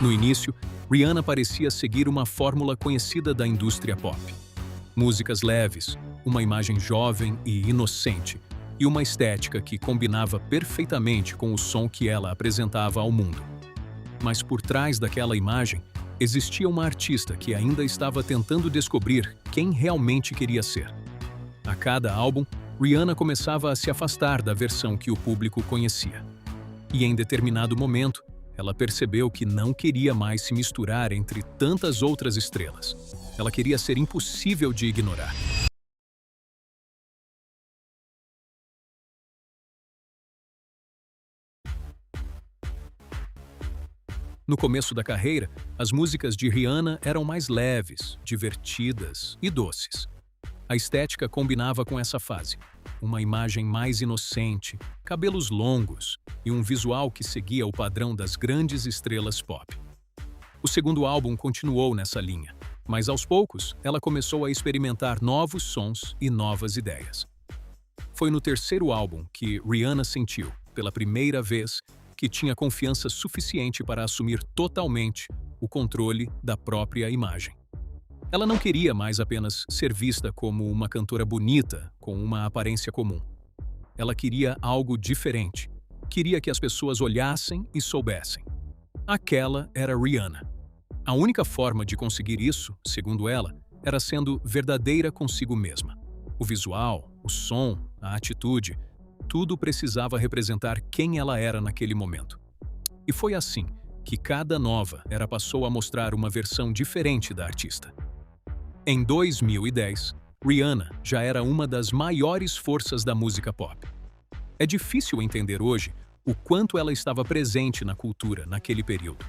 No início, Rihanna parecia seguir uma fórmula conhecida da indústria pop. Músicas leves, uma imagem jovem e inocente, e uma estética que combinava perfeitamente com o som que ela apresentava ao mundo. Mas por trás daquela imagem, existia uma artista que ainda estava tentando descobrir quem realmente queria ser. A cada álbum, Rihanna começava a se afastar da versão que o público conhecia. E em determinado momento, ela percebeu que não queria mais se misturar entre tantas outras estrelas. Ela queria ser impossível de ignorar. No começo da carreira, as músicas de Rihanna eram mais leves, divertidas e doces. A estética combinava com essa fase. Uma imagem mais inocente, cabelos longos e um visual que seguia o padrão das grandes estrelas pop. O segundo álbum continuou nessa linha, mas aos poucos ela começou a experimentar novos sons e novas ideias. Foi no terceiro álbum que Rihanna sentiu, pela primeira vez, que tinha confiança suficiente para assumir totalmente o controle da própria imagem. Ela não queria mais apenas ser vista como uma cantora bonita, com uma aparência comum. Ela queria algo diferente. Queria que as pessoas olhassem e soubessem. Aquela era Rihanna. A única forma de conseguir isso, segundo ela, era sendo verdadeira consigo mesma. O visual, o som, a atitude, tudo precisava representar quem ela era naquele momento. E foi assim que cada nova era passou a mostrar uma versão diferente da artista. Em 2010, Rihanna já era uma das maiores forças da música pop. É difícil entender hoje o quanto ela estava presente na cultura naquele período.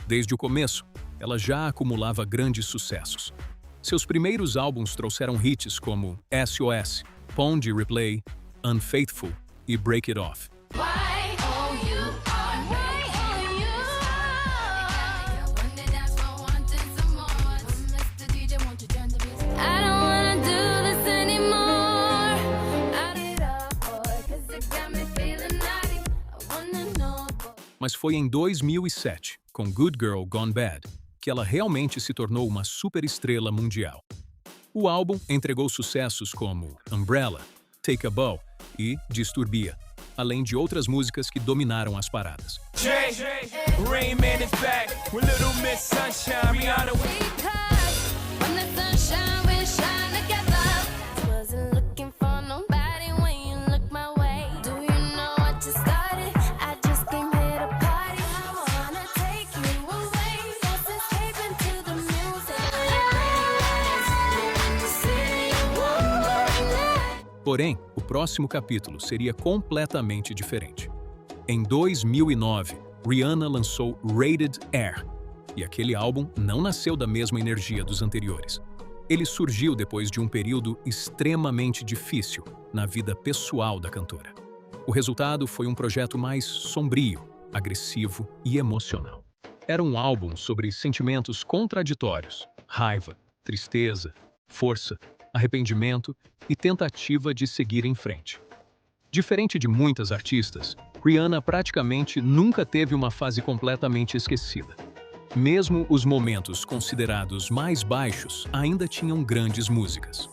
Desde o começo, ela já acumulava grandes sucessos. Seus primeiros álbuns trouxeram hits como SOS, Pon de Replay, Unfaithful e Break It Off. Mas foi em 2007, com Good Girl Gone Bad, que ela realmente se tornou uma superestrela mundial. O álbum entregou sucessos como Umbrella, Take a Bow e Disturbia, além de outras músicas que dominaram as paradas. Porém, o próximo capítulo seria completamente diferente. Em 2009, Rihanna lançou Rated R, e aquele álbum não nasceu da mesma energia dos anteriores. Ele surgiu depois de um período extremamente difícil na vida pessoal da cantora. O resultado foi um projeto mais sombrio, agressivo e emocional. Era um álbum sobre sentimentos contraditórios, raiva, tristeza, força, arrependimento e tentativa de seguir em frente. Diferente de muitas artistas, Rihanna praticamente nunca teve uma fase completamente esquecida. Mesmo os momentos considerados mais baixos ainda tinham grandes músicas.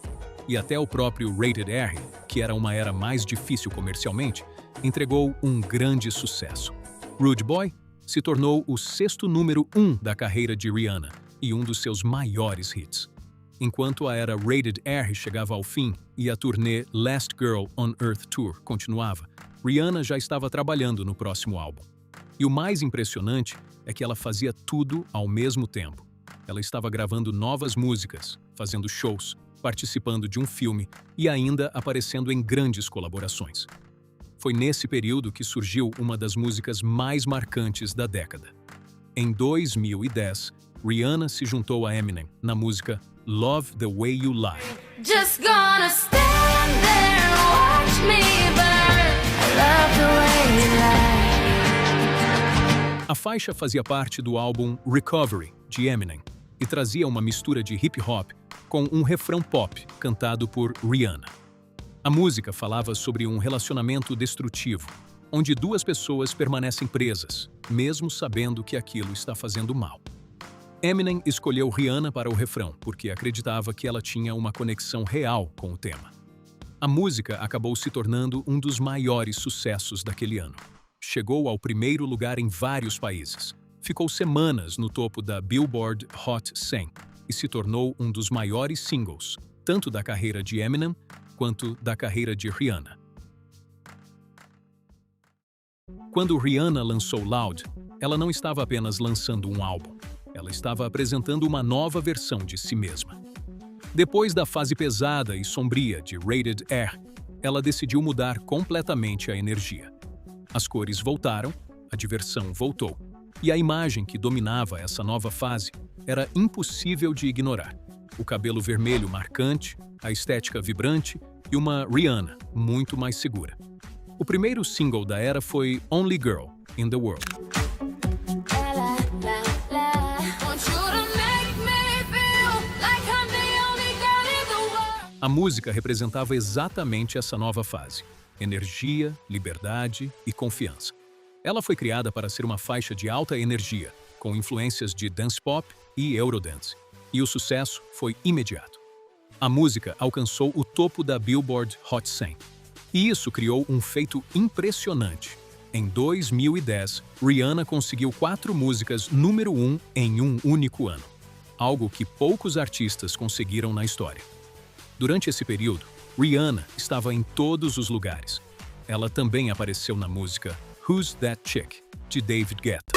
E até o próprio Rated R, que era uma era mais difícil comercialmente, entregou um grande sucesso. Rude Boy se tornou o sexto número 1 da carreira de Rihanna e um dos seus maiores hits. Enquanto a era Rated R chegava ao fim e a turnê Last Girl on Earth Tour continuava, Rihanna já estava trabalhando no próximo álbum. E o mais impressionante é que ela fazia tudo ao mesmo tempo. Ela estava gravando novas músicas, fazendo shows, participando de um filme e ainda aparecendo em grandes colaborações. Foi nesse período que surgiu uma das músicas mais marcantes da década. Em 2010, Rihanna se juntou a Eminem na música Love the Way You Lie. Just gonna stand there and watch me burn. I love the way you lie. A faixa fazia parte do álbum Recovery, de Eminem, e trazia uma mistura de hip-hop com um refrão pop cantado por Rihanna. A música falava sobre um relacionamento destrutivo, onde duas pessoas permanecem presas, mesmo sabendo que aquilo está fazendo mal. Eminem escolheu Rihanna para o refrão porque acreditava que ela tinha uma conexão real com o tema. A música acabou se tornando um dos maiores sucessos daquele ano. Chegou ao primeiro lugar em vários países. Ficou semanas no topo da Billboard Hot 100 e se tornou um dos maiores singles, tanto da carreira de Eminem quanto da carreira de Rihanna. Quando Rihanna lançou Loud, ela não estava apenas lançando um álbum, ela estava apresentando uma nova versão de si mesma. Depois da fase pesada e sombria de Rated R, ela decidiu mudar completamente a energia. As cores voltaram, a diversão voltou, e a imagem que dominava essa nova fase era impossível de ignorar. O cabelo vermelho marcante, a estética vibrante e uma Rihanna muito mais segura. O primeiro single da era foi Only Girl in the World. A música representava exatamente essa nova fase: energia, liberdade e confiança. Ela foi criada para ser uma faixa de alta energia, com influências de dance pop e eurodance, e o sucesso foi imediato. A música alcançou o topo da Billboard Hot 100, e isso criou um feito impressionante. Em 2010, Rihanna conseguiu 4 músicas número 1 em um único ano, algo que poucos artistas conseguiram na história. Durante esse período, Rihanna estava em todos os lugares. Ela também apareceu na música Who's That Chick, de David Guetta.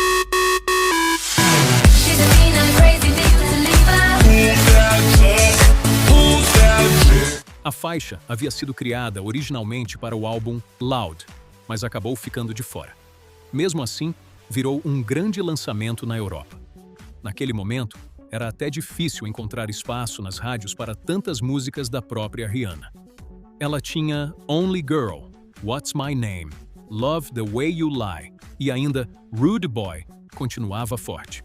A faixa havia sido criada originalmente para o álbum Loud, mas acabou ficando de fora. Mesmo assim, virou um grande lançamento na Europa. Naquele momento, era até difícil encontrar espaço nas rádios para tantas músicas da própria Rihanna. Ela tinha Only Girl, What's My Name, Love the Way You Lie e ainda Rude Boy continuava forte.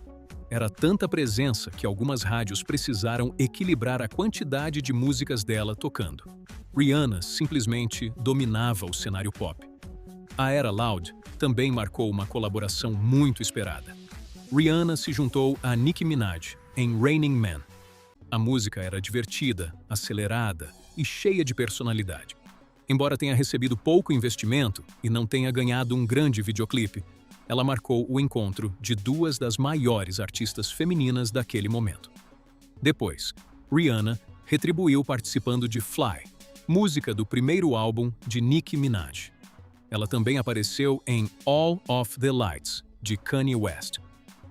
Era tanta presença que algumas rádios precisaram equilibrar a quantidade de músicas dela tocando. Rihanna simplesmente dominava o cenário pop. A era Loud também marcou uma colaboração muito esperada. Rihanna se juntou a Nicki Minaj em Raining Man. A música era divertida, acelerada e cheia de personalidade. Embora tenha recebido pouco investimento e não tenha ganhado um grande videoclipe, ela marcou o encontro de 2 das maiores artistas femininas daquele momento. Depois, Rihanna retribuiu participando de Fly, música do primeiro álbum de Nicki Minaj. Ela também apareceu em All of the Lights, de Kanye West.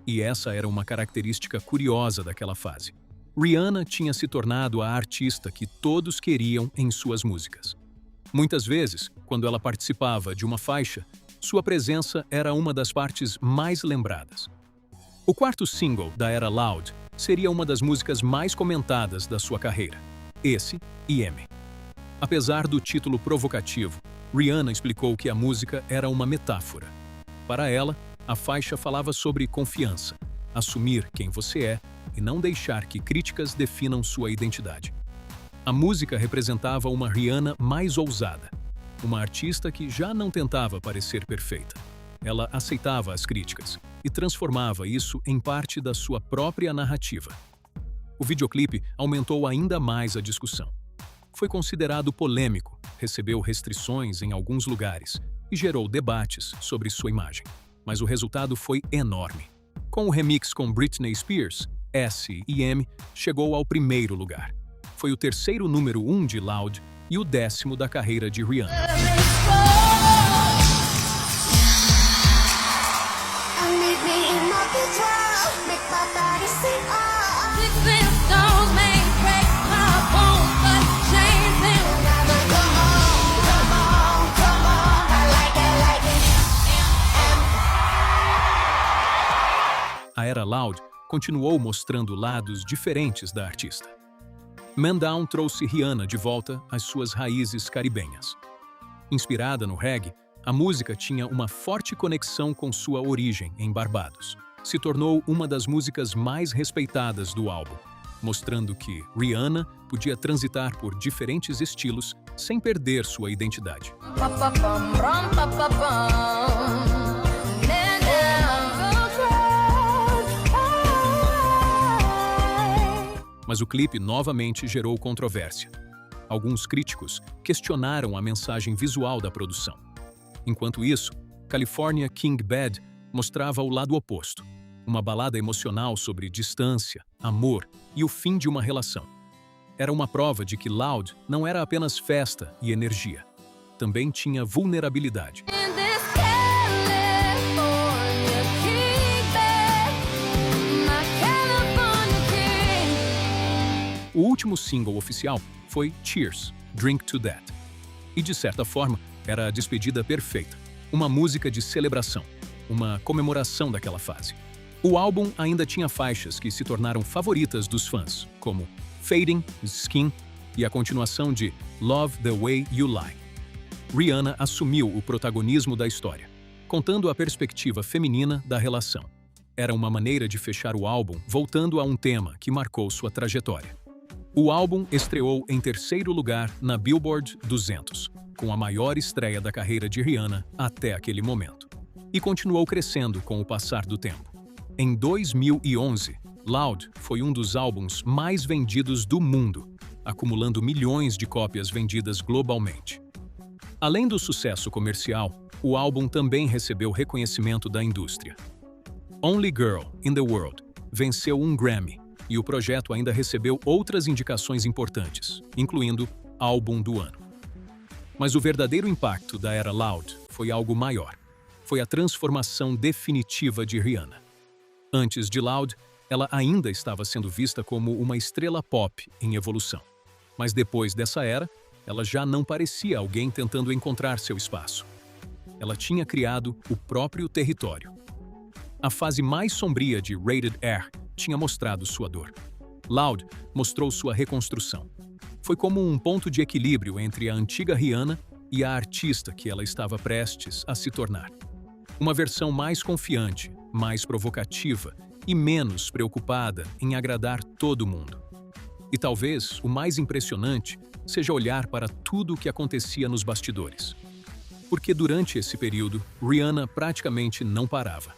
E essa era uma característica curiosa daquela fase. Rihanna tinha se tornado a artista que todos queriam em suas músicas. Muitas vezes, quando ela participava de uma faixa, sua presença era uma das partes mais lembradas. O quarto single da era Loud seria uma das músicas mais comentadas da sua carreira, esse e M. Apesar do título provocativo, Rihanna explicou que a música era uma metáfora. Para ela, a faixa falava sobre confiança, assumir quem você é e não deixar que críticas definam sua identidade. A música representava uma Rihanna mais ousada, uma artista que já não tentava parecer perfeita. Ela aceitava as críticas e transformava isso em parte da sua própria narrativa. O videoclipe aumentou ainda mais a discussão. Foi considerado polêmico, recebeu restrições em alguns lugares e gerou debates sobre sua imagem. Mas o resultado foi enorme. Com o remix com Britney Spears, S e M chegou ao primeiro lugar. Foi o terceiro número 1 de Loud e o 10º da carreira de Rihanna. A era Loud continuou mostrando lados diferentes da artista. Man Down trouxe Rihanna de volta às suas raízes caribenhas. Inspirada no reggae, a música tinha uma forte conexão com sua origem em Barbados. Se tornou uma das músicas mais respeitadas do álbum, mostrando que Rihanna podia transitar por diferentes estilos sem perder sua identidade. Mas o clipe novamente gerou controvérsia. Alguns críticos questionaram a mensagem visual da produção. Enquanto isso, California King Bad mostrava o lado oposto, uma balada emocional sobre distância, amor e o fim de uma relação. Era uma prova de que Loud não era apenas festa e energia. Também tinha vulnerabilidade. O último single oficial foi Cheers, Drink to That. E, de certa forma, era a despedida perfeita. Uma música de celebração, uma comemoração daquela fase. O álbum ainda tinha faixas que se tornaram favoritas dos fãs, como Fading, Skin e a continuação de Love the Way You Lie. Rihanna assumiu o protagonismo da história, contando a perspectiva feminina da relação. Era uma maneira de fechar o álbum voltando a um tema que marcou sua trajetória. O álbum estreou em terceiro lugar na Billboard 200, com a maior estreia da carreira de Rihanna até aquele momento. E continuou crescendo com o passar do tempo. Em 2011, Loud foi um dos álbuns mais vendidos do mundo, acumulando milhões de cópias vendidas globalmente. Além do sucesso comercial, o álbum também recebeu reconhecimento da indústria. Only Girl in the World venceu um Grammy, e o projeto ainda recebeu outras indicações importantes, incluindo Álbum do Ano. Mas o verdadeiro impacto da era Loud foi algo maior. Foi a transformação definitiva de Rihanna. Antes de Loud, ela ainda estava sendo vista como uma estrela pop em evolução. Mas depois dessa era, ela já não parecia alguém tentando encontrar seu espaço. Ela tinha criado o próprio território. A fase mais sombria de Rated R tinha mostrado sua dor. Loud mostrou sua reconstrução. Foi como um ponto de equilíbrio entre a antiga Rihanna e a artista que ela estava prestes a se tornar. Uma versão mais confiante, mais provocativa e menos preocupada em agradar todo mundo. E talvez o mais impressionante seja olhar para tudo o que acontecia nos bastidores. Porque durante esse período, Rihanna praticamente não parava.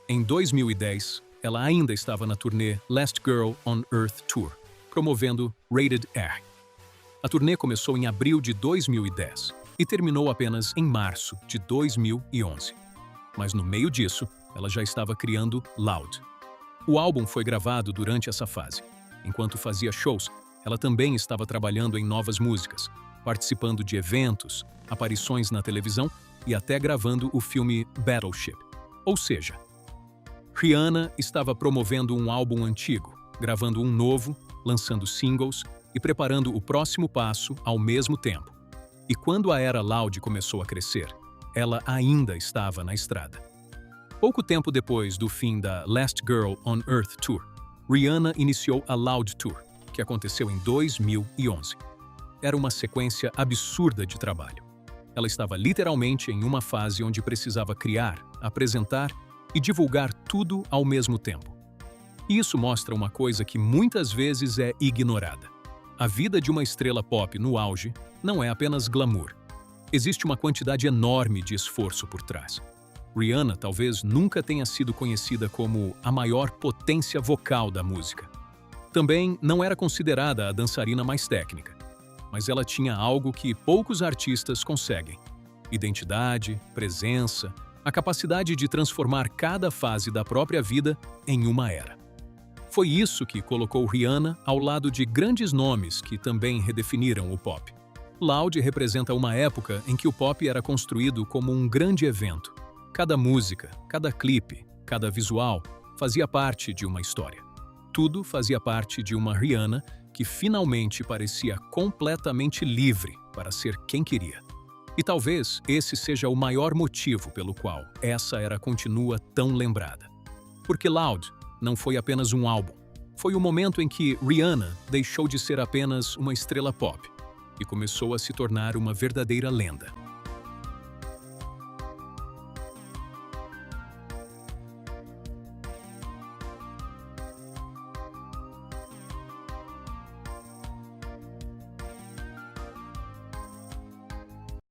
Em 2010, ela ainda estava na turnê Last Girl on Earth Tour, promovendo Rated R. A turnê começou em abril de 2010 e terminou apenas em março de 2011. Mas no meio disso, ela já estava criando Loud. O álbum foi gravado durante essa fase. Enquanto fazia shows, ela também estava trabalhando em novas músicas, participando de eventos, aparições na televisão e até gravando o filme Battleship. Ou seja, Rihanna estava promovendo um álbum antigo, gravando um novo, lançando singles e preparando o próximo passo ao mesmo tempo. E quando a era Loud começou a crescer, ela ainda estava na estrada. Pouco tempo depois do fim da Last Girl on Earth Tour, Rihanna iniciou a Loud Tour, que aconteceu em 2011. Era uma sequência absurda de trabalho. Ela estava literalmente em uma fase onde precisava criar, apresentar e divulgar tudo ao mesmo tempo. Isso mostra uma coisa que muitas vezes é ignorada. A vida de uma estrela pop no auge não é apenas glamour. Existe uma quantidade enorme de esforço por trás. Rihanna talvez nunca tenha sido conhecida como a maior potência vocal da música. Também não era considerada a dançarina mais técnica, mas ela tinha algo que poucos artistas conseguem: identidade, presença, a capacidade de transformar cada fase da própria vida em uma era. Foi isso que colocou Rihanna ao lado de grandes nomes que também redefiniram o pop. Loud representa uma época em que o pop era construído como um grande evento. Cada música, cada clipe, cada visual fazia parte de uma história. Tudo fazia parte de uma Rihanna que finalmente parecia completamente livre para ser quem queria. E talvez esse seja o maior motivo pelo qual essa era continua tão lembrada. Porque Loud não foi apenas um álbum. Foi o momento em que Rihanna deixou de ser apenas uma estrela pop e começou a se tornar uma verdadeira lenda.